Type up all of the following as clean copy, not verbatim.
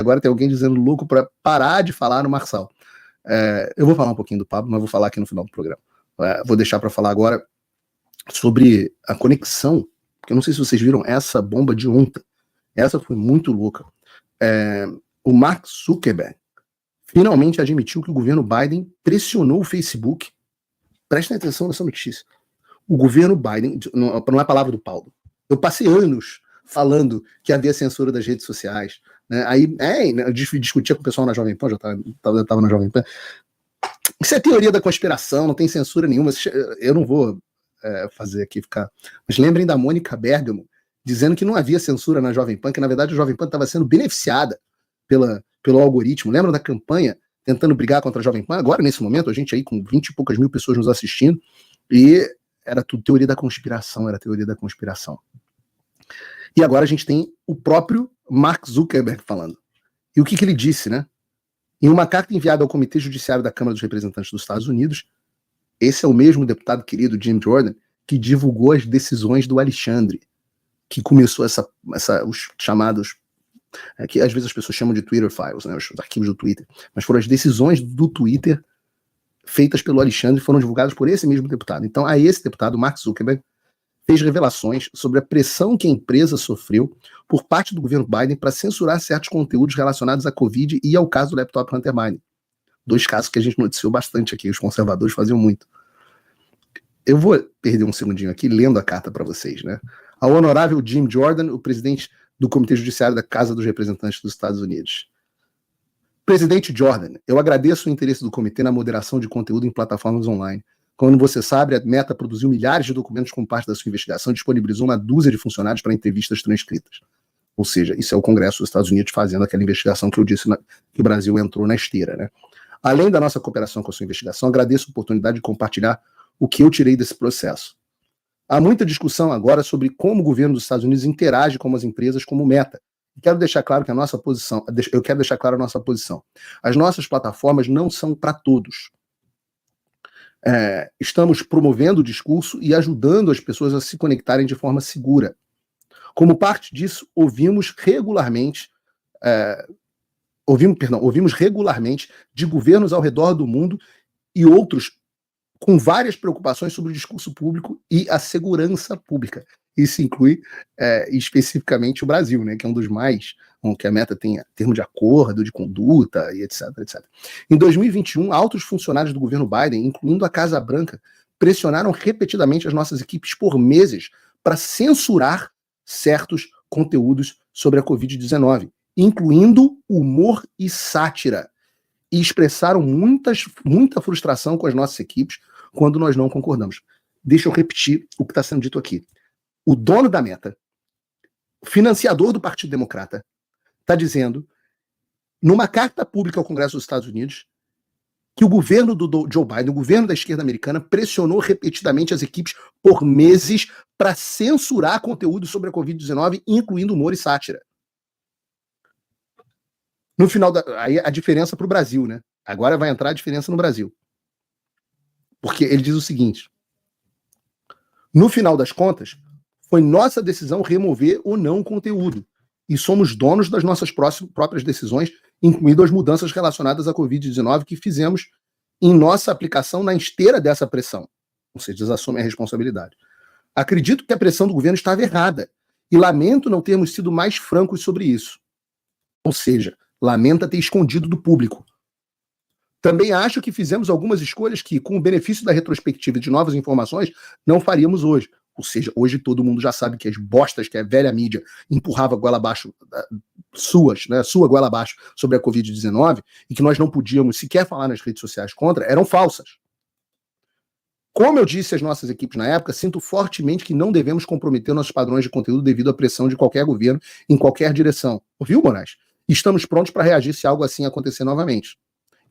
Agora tem alguém dizendo louco para parar de falar no Marçal. Eu vou falar um pouquinho do Pablo, mas vou falar aqui no final do programa. Vou deixar para falar agora sobre a conexão, porque eu não sei se vocês viram essa bomba de ontem. Essa foi muito louca. O Mark Zuckerberg finalmente admitiu que o governo Biden pressionou o Facebook. Prestem atenção nessa notícia. O governo Biden, não é palavra do Paulo, eu passei anos falando que havia censura das redes sociais, né? Aí eu discutia com o pessoal na Jovem Pan, já estava na Jovem Pan. Isso é teoria da conspiração, não tem censura nenhuma. Eu não vou fazer aqui ficar. Mas lembrem da Mônica Bergamo dizendo que não havia censura na Jovem Pan, que na verdade a Jovem Pan estava sendo beneficiada pelo algoritmo. Lembram da campanha tentando brigar contra a Jovem Pan? Agora, nesse momento, a gente aí com 20 e poucas mil pessoas nos assistindo, e era tudo teoria da conspiração, E agora a gente tem o próprio Mark Zuckerberg falando. E o que ele disse, né? Em uma carta enviada ao Comitê Judiciário da Câmara dos Representantes dos Estados Unidos, esse é o mesmo deputado querido, Jim Jordan, que divulgou as decisões do Alexandre, que começou os chamados, que às vezes as pessoas chamam de Twitter Files, né, os arquivos do Twitter, mas foram as decisões do Twitter feitas pelo Alexandre, foram divulgadas por esse mesmo deputado. Então, aí esse deputado, Mark Zuckerberg, fez revelações sobre a pressão que a empresa sofreu por parte do governo Biden para censurar certos conteúdos relacionados à Covid e ao caso do laptop Hunter Biden. 2 casos que a gente noticiou bastante aqui, os conservadores faziam muito. Eu vou perder um segundinho aqui lendo a carta para vocês, né? Ao honorável Jim Jordan, o presidente do Comitê Judiciário da Casa dos Representantes dos Estados Unidos. Presidente Jordan, eu agradeço o interesse do comitê na moderação de conteúdo em plataformas online. Como você sabe, a Meta produziu milhares de documentos como parte da sua investigação e disponibilizou uma dúzia de funcionários para entrevistas transcritas. Ou seja, isso é o Congresso dos Estados Unidos fazendo aquela investigação que eu disse que o Brasil entrou na esteira, né? Além da nossa cooperação com a sua investigação, agradeço a oportunidade de compartilhar o que eu tirei desse processo. Há muita discussão agora sobre como o governo dos Estados Unidos interage com as empresas como Meta. Quero deixar claro que a nossa posição, eu quero deixar clara a nossa posição. As nossas plataformas não são para todos. Estamos promovendo o discurso e ajudando as pessoas a se conectarem de forma segura. Como parte disso, ouvimos regularmente de governos ao redor do mundo e outros com várias preocupações sobre o discurso público e a segurança pública. Isso inclui especificamente o Brasil, né, que é um dos mais, que a Meta tem termo de acordo, de conduta e etc, etc. Em 2021, altos funcionários do governo Biden, incluindo a Casa Branca, pressionaram repetidamente as nossas equipes por meses para censurar certos conteúdos sobre a Covid-19, incluindo humor e sátira, e expressaram muita frustração com as nossas equipes quando nós não concordamos. Deixa eu repetir o que está sendo dito aqui. O dono da Meta, financiador do Partido Democrata, está dizendo, numa carta pública ao Congresso dos Estados Unidos, que o governo do Joe Biden, o governo da esquerda americana, pressionou repetidamente as equipes por meses para censurar conteúdo sobre a Covid-19, incluindo humor e sátira. No final, aí a diferença para o Brasil, né? Agora vai entrar a diferença no Brasil. Porque ele diz o seguinte: no final das contas, foi nossa decisão remover ou não o conteúdo. E somos donos das nossas próprias decisões, incluindo as mudanças relacionadas à Covid-19 que fizemos em nossa aplicação na esteira dessa pressão. Ou seja, eles assumem a responsabilidade. Acredito que a pressão do governo estava errada e lamento não termos sido mais francos sobre isso. Ou seja, lamenta ter escondido do público. Também acho que fizemos algumas escolhas que, com o benefício da retrospectiva e de novas informações, não faríamos hoje. Ou seja, hoje todo mundo já sabe que as bostas que a velha mídia empurrava goela abaixo, sua goela abaixo sobre a Covid-19, e que nós não podíamos sequer falar nas redes sociais contra, eram falsas. Como eu disse às nossas equipes na época, sinto fortemente que não devemos comprometer nossos padrões de conteúdo devido à pressão de qualquer governo em qualquer direção. Ouviu, Moraes? Estamos prontos para reagir se algo assim acontecer novamente.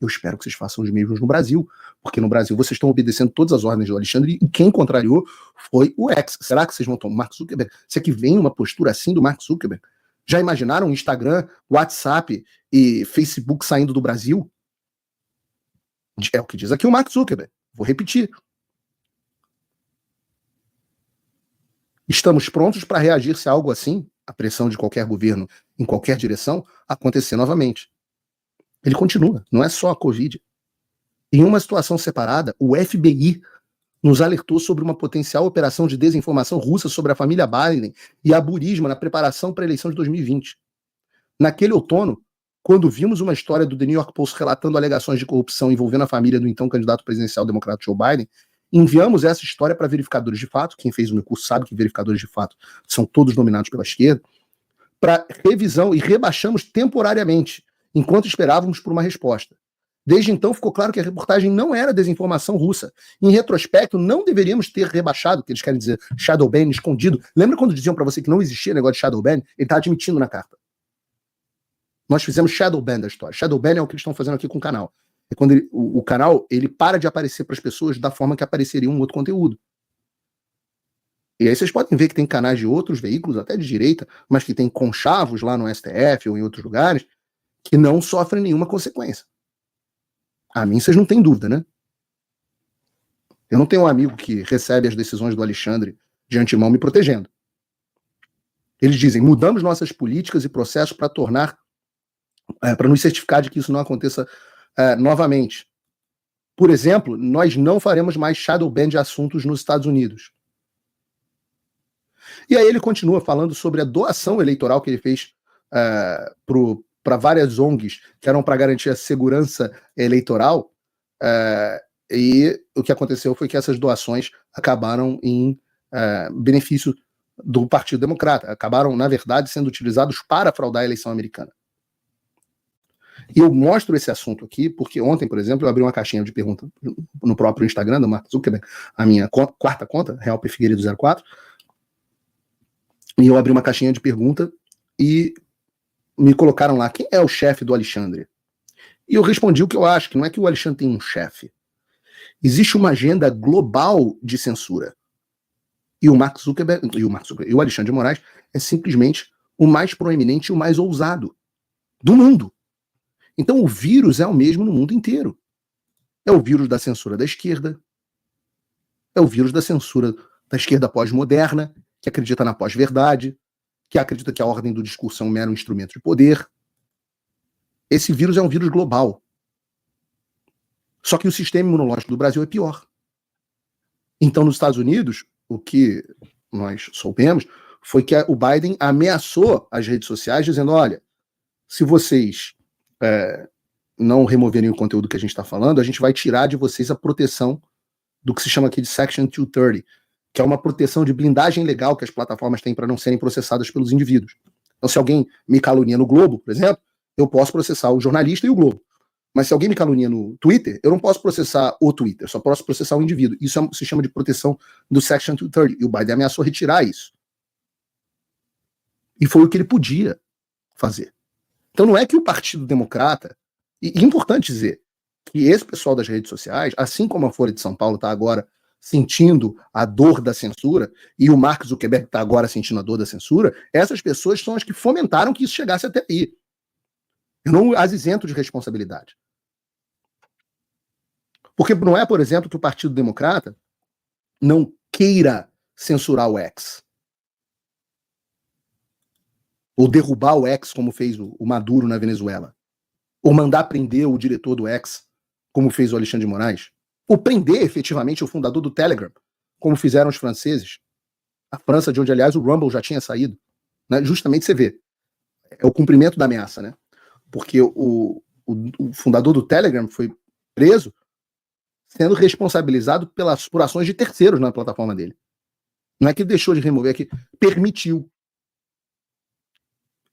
Eu espero que vocês façam os mesmos no Brasil, porque no Brasil vocês estão obedecendo todas as ordens do Alexandre e quem contrariou foi o X. Será que vocês vão tomar Mark Zuckerberg? Será que vem uma postura assim do Mark Zuckerberg? Já imaginaram Instagram, WhatsApp e Facebook saindo do Brasil? É o que diz aqui o Mark Zuckerberg. Vou repetir. Estamos prontos para reagir se algo assim a pressão de qualquer governo em qualquer direção, acontecer novamente. Ele continua, não é só a Covid. Em uma situação separada, o FBI nos alertou sobre uma potencial operação de desinformação russa sobre a família Biden e a Burisma na preparação para a eleição de 2020. Naquele outono, quando vimos uma história do The New York Post relatando alegações de corrupção envolvendo a família do então candidato presidencial democrata Joe Biden, enviamos essa história para verificadores de fato, quem fez o meu curso sabe que verificadores de fato são todos dominados pela esquerda, para revisão e rebaixamos temporariamente, enquanto esperávamos por uma resposta. Desde então ficou claro que a reportagem não era desinformação russa. Em retrospecto, não deveríamos ter rebaixado, que eles querem dizer shadow ban, escondido. Lembra quando diziam para você que não existia negócio de shadow ban? Ele está admitindo na carta. Nós fizemos shadow ban da história. Shadow ban é o que eles estão fazendo aqui com o canal. É quando o canal ele para de aparecer para as pessoas da forma que apareceria um outro conteúdo. E aí vocês podem ver que tem canais de outros veículos, até de direita, mas que tem conchavos lá no STF ou em outros lugares, que não sofrem nenhuma consequência. A mim vocês não têm dúvida, né? Eu não tenho um amigo que recebe as decisões do Alexandre de antemão me protegendo. Eles dizem, mudamos nossas políticas e processos para tornar, para nos certificar de que isso não aconteça novamente. Por exemplo, nós não faremos mais shadow ban de assuntos nos Estados Unidos. E aí ele continua falando sobre a doação eleitoral que ele fez para várias ONGs que eram para garantir a segurança eleitoral, e o que aconteceu foi que essas doações acabaram em benefício do Partido Democrata, acabaram, na verdade, sendo utilizados para fraudar a eleição americana. E eu mostro esse assunto aqui porque ontem, por exemplo, eu abri uma caixinha de pergunta no próprio Instagram do Mark Zuckerberg, a minha quarta conta, Real P. Figueiredo 04, e eu abri uma caixinha de pergunta e me colocaram lá, quem é o chefe do Alexandre? E eu respondi o que eu acho, que não é que o Alexandre tem um chefe. Existe uma agenda global de censura. E o Mark Zuckerberg, e o Alexandre de Moraes é simplesmente o mais proeminente e o mais ousado do mundo. Então o vírus é o mesmo no mundo inteiro. É o vírus da censura da esquerda, é o vírus da censura da esquerda pós-moderna, que acredita na pós-verdade, que acredita que a ordem do discurso é um mero instrumento de poder. Esse vírus é um vírus global. Só que o sistema imunológico do Brasil é pior. Então, nos Estados Unidos, o que nós soubemos foi que o Biden ameaçou as redes sociais dizendo, olha, se vocês não removerem o conteúdo que a gente está falando, a gente vai tirar de vocês a proteção do que se chama aqui de Section 230, que é uma proteção de blindagem legal que as plataformas têm para não serem processadas pelos indivíduos. Então, se alguém me calunia no Globo, por exemplo, eu posso processar o jornalista e o Globo. Mas se alguém me calunia no Twitter, eu não posso processar o Twitter, só posso processar o indivíduo. Isso se chama de proteção do Section 230. E o Biden ameaçou retirar isso. E foi o que ele podia fazer. Então não é que o Partido Democrata, e é importante dizer que esse pessoal das redes sociais, assim como a Folha de São Paulo está agora sentindo a dor da censura, e o Mark Zuckerberg está agora sentindo a dor da censura, essas pessoas são as que fomentaram que isso chegasse até aí. Eu não as isento de responsabilidade. Porque não é, por exemplo, que o Partido Democrata não queira censurar o X. Ou derrubar o X, como fez o Maduro na Venezuela. Ou mandar prender o diretor do X, como fez o Alexandre de Moraes. Ou prender, efetivamente, o fundador do Telegram, como fizeram os franceses. A França, de onde, aliás, o Rumble já tinha saído. Né? Justamente você vê. É o cumprimento da ameaça, né? Porque o fundador do Telegram foi preso sendo responsabilizado por ações de terceiros na plataforma dele. Não é que ele deixou de remover, é que permitiu.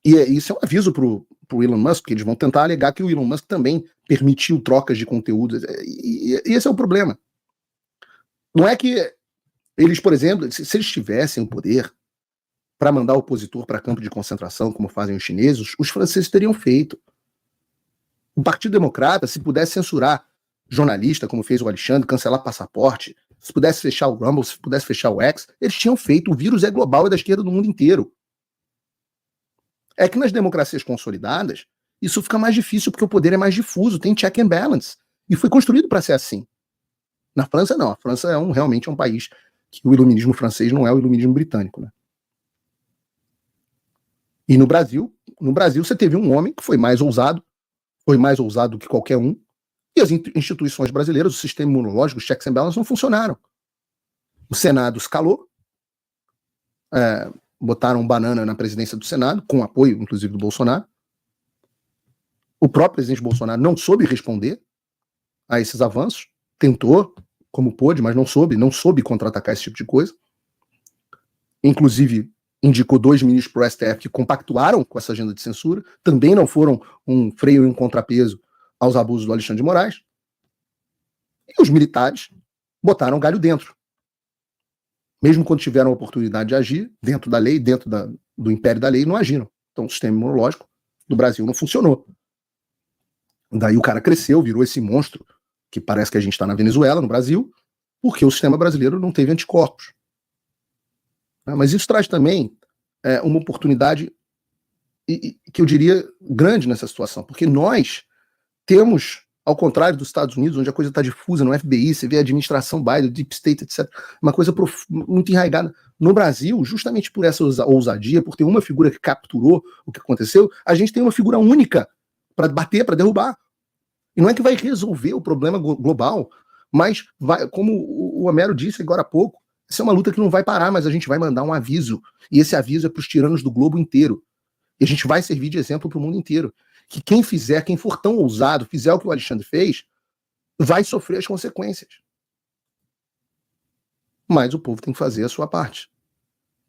E isso é um aviso para o Elon Musk, que eles vão tentar alegar que o Elon Musk também permitiu trocas de conteúdo. E esse é o problema. Não é que eles, por exemplo, se eles tivessem o poder para mandar o opositor para campo de concentração, como fazem os chineses, os franceses teriam feito. O Partido Democrata, se pudesse censurar jornalista, como fez o Alexandre, cancelar passaporte, se pudesse fechar o Rumble, se pudesse fechar o X, eles tinham feito. O vírus é global, é da esquerda do mundo inteiro. É que nas democracias consolidadas, isso fica mais difícil porque o poder é mais difuso, tem check and balance. E foi construído para ser assim. Na França, não. A França realmente é um país que o iluminismo francês não é o iluminismo britânico, né? E no Brasil você teve um homem que foi mais ousado do que qualquer um, e as instituições brasileiras, o sistema imunológico, os checks and balances não funcionaram. O Senado escalou, botaram banana na presidência do Senado, com apoio, inclusive, do Bolsonaro. O próprio presidente Bolsonaro não soube responder a esses avanços, tentou, como pôde, mas não soube contra-atacar esse tipo de coisa. Inclusive, indicou 2 ministros para o STF que compactuaram com essa agenda de censura, também não foram um freio e um contrapeso aos abusos do Alexandre de Moraes. E os militares botaram o galho dentro. Mesmo quando tiveram a oportunidade de agir, dentro da lei, dentro do império da lei, não agiram. Então o sistema imunológico do Brasil não funcionou. Daí o cara cresceu, virou esse monstro, que parece que a gente está na Venezuela, no Brasil, porque o sistema brasileiro não teve anticorpos. Mas isso traz também uma oportunidade, que eu diria, grande nessa situação, porque nós temos, ao contrário dos Estados Unidos, onde a coisa está difusa no FBI, você vê a administração Biden, Deep State, etc., uma coisa muito enraigada. No Brasil, justamente por essa ousadia, por ter uma figura que capturou o que aconteceu, a gente tem uma figura única para bater, para derrubar. E não é que vai resolver o problema global, mas vai, como o Homero disse agora há pouco, essa é uma luta que não vai parar, mas a gente vai mandar um aviso. E esse aviso é para os tiranos do globo inteiro. E a gente vai servir de exemplo para o mundo inteiro. Que quem for tão ousado, fizer o que o Alexandre fez, vai sofrer as consequências. Mas o povo tem que fazer a sua parte.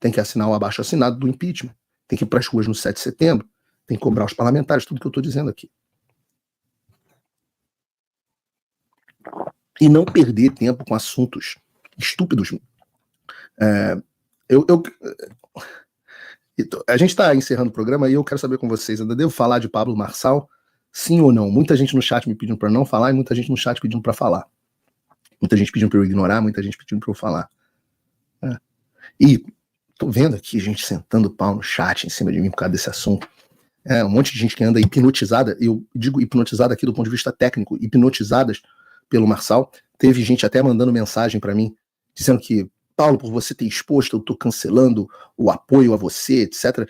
Tem que assinar o abaixo-assinado do impeachment. Tem que ir para as ruas no 7 de setembro. Tem que cobrar os parlamentares, tudo que eu estou dizendo aqui. E não perder tempo com assuntos estúpidos. A gente está encerrando o programa e eu quero saber com vocês, ainda devo falar de Pablo Marçal? Sim ou não? Muita gente no chat me pedindo para não falar e muita gente no chat pedindo para falar. Muita gente pedindo para eu ignorar, muita gente pedindo para eu falar. E tô vendo aqui gente sentando pau no chat em cima de mim por causa desse assunto. Um monte de gente que anda hipnotizada, eu digo hipnotizada aqui do ponto de vista técnico, hipnotizadas pelo Marçal. Teve gente até mandando mensagem para mim, dizendo que, Paulo, por você ter exposto, eu tô cancelando o apoio a você, etc.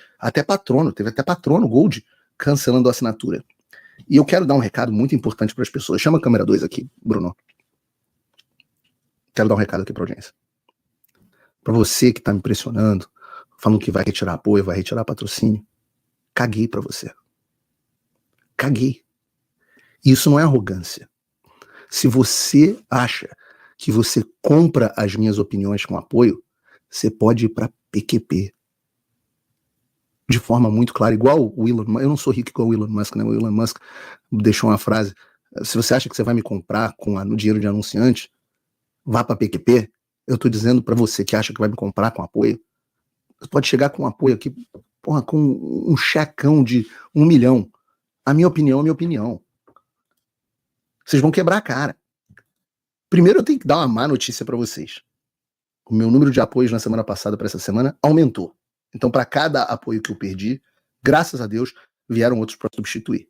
Teve até patrono Gold cancelando a assinatura. E eu quero dar um recado muito importante para as pessoas. Chama a câmera 2 aqui, Bruno. Quero dar um recado aqui para a audiência. Para você que tá me pressionando, falando que vai retirar apoio, vai retirar patrocínio, caguei para você. Caguei. Isso não é arrogância. Se você acha que você compra as minhas opiniões com apoio, você pode ir para PQP. De forma muito clara, igual o Elon Musk. Eu não sou rico igual o Elon Musk, né? O Elon Musk deixou uma frase: se você acha que você vai me comprar no dinheiro de anunciante, vá para PQP. Eu tô dizendo para você que acha que vai me comprar com apoio, você pode chegar com apoio aqui, porra, com um checão de 1 milhão. A minha opinião é minha opinião. Vocês vão quebrar a cara. Primeiro eu tenho que dar uma má notícia para vocês. O meu número de apoios na semana passada para essa semana aumentou. Então, para cada apoio que eu perdi, graças a Deus, vieram outros para substituir.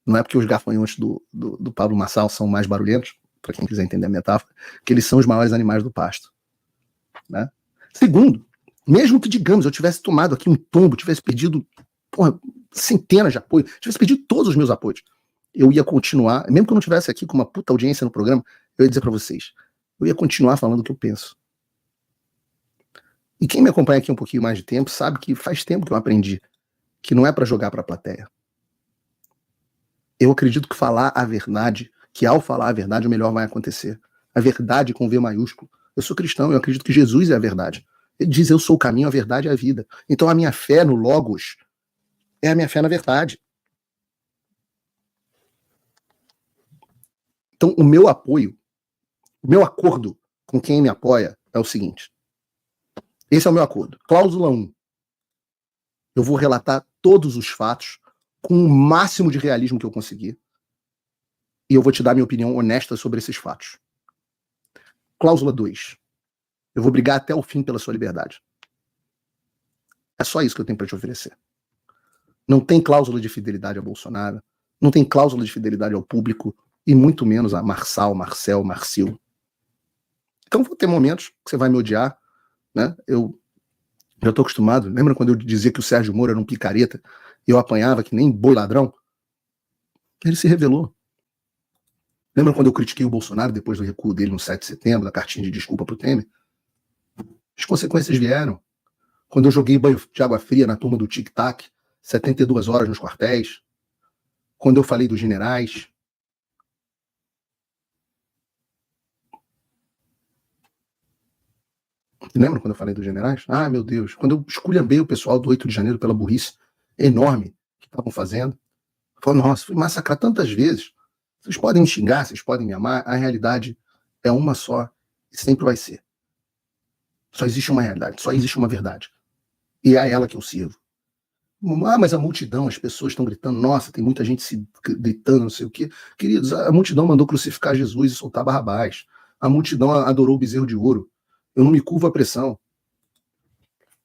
Não é porque os gafanhotos do Pablo Marçal são mais barulhentos, para quem quiser entender a metáfora, que eles são os maiores animais do pasto. Né? Segundo, mesmo que, digamos, eu tivesse tomado aqui um tombo, tivesse perdido centenas de apoios, tivesse perdido todos os meus apoios, eu ia continuar, mesmo que eu não tivesse aqui com uma puta audiência no programa, eu ia dizer para vocês, eu ia continuar falando o que eu penso. E quem me acompanha aqui um pouquinho mais de tempo sabe que faz tempo que eu aprendi que não é para jogar para a plateia. Eu acredito que falar a verdade, que ao falar a verdade o melhor vai acontecer. A verdade com V maiúsculo. Eu sou cristão, eu acredito que Jesus é a verdade. Ele diz, eu sou o caminho, a verdade e a vida. Então a minha fé no Logos é a minha fé na verdade. Então o meu apoio, o meu acordo com quem me apoia é o seguinte. Esse é o meu acordo. Cláusula 1. Eu vou relatar todos os fatos com o máximo de realismo que eu conseguir. E eu vou te dar minha opinião honesta sobre esses fatos. Cláusula 2. Eu vou brigar até o fim pela sua liberdade. É só isso que eu tenho para te oferecer. Não tem cláusula de fidelidade a Bolsonaro, não tem cláusula de fidelidade ao público, e muito menos a Marçal, Marcel, Marcil. Então vou ter momentos que você vai me odiar, né? Eu Já estou acostumado. Lembra quando eu dizia que o Sérgio Moro era um picareta e eu apanhava que nem boi ladrão? Ele se revelou. Lembra quando eu critiquei o Bolsonaro depois do recuo dele no 7 de setembro, da cartinha de desculpa pro Temer? As consequências vieram. Quando eu joguei banho de água fria na turma do Tic Tac, 72 horas nos quartéis. Quando eu falei dos generais. Lembra quando eu falei dos generais? Ah, meu Deus. Quando eu esculhambei o pessoal do 8 de janeiro pela burrice enorme que estavam fazendo. Eu falei, nossa, fui massacrar tantas vezes. Vocês podem me xingar, vocês podem me amar. A realidade é uma só e sempre vai ser. Só existe uma realidade, só existe uma verdade. E é a ela que eu sirvo. Ah, mas a multidão, as pessoas estão gritando, nossa, tem muita gente se gritando, não sei o quê. Queridos, a multidão mandou crucificar Jesus e soltar Barrabás. A multidão adorou o bezerro de ouro. Eu não me curvo à pressão.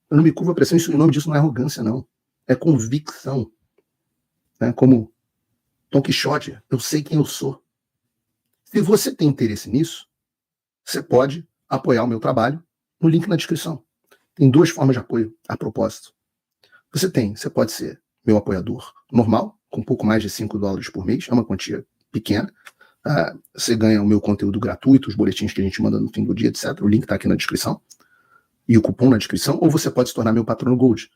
Eu não me curvo à pressão. Isso, o nome disso não é arrogância, não. É convicção. Né? Como Don Quixote, eu sei quem eu sou. Se você tem interesse nisso, você pode apoiar o meu trabalho no link na descrição. Tem duas formas de apoio a propósito. Você pode ser meu apoiador normal, com um pouco mais de $5 por mês, é uma quantia pequena. Você ganha o meu conteúdo gratuito, os boletins que a gente manda no fim do dia, etc. O link está aqui na descrição. E o cupom na descrição. Ou você pode se tornar meu patrono Gold.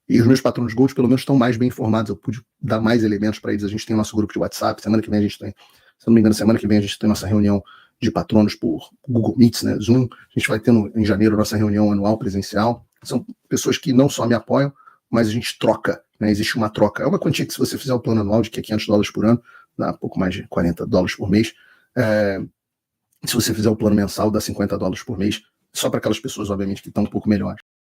E os meus patronos Gold, pelo menos, estão mais bem informados. Eu pude dar mais elementos para eles. A gente tem o nosso grupo de WhatsApp. Semana que vem a gente tem, se não me engano, semana que vem a gente tem nossa reunião de patronos por Google Meets, né, Zoom. A gente vai ter em janeiro nossa reunião anual presencial. São pessoas que não só me apoiam, mas a gente troca, né? Existe uma troca. É uma quantia que, se você fizer o plano anual, de que é $500 por ano, dá pouco mais de $40 por mês. Se você fizer o plano mensal, dá $50 por mês, só para aquelas pessoas, obviamente, que estão um pouco melhores.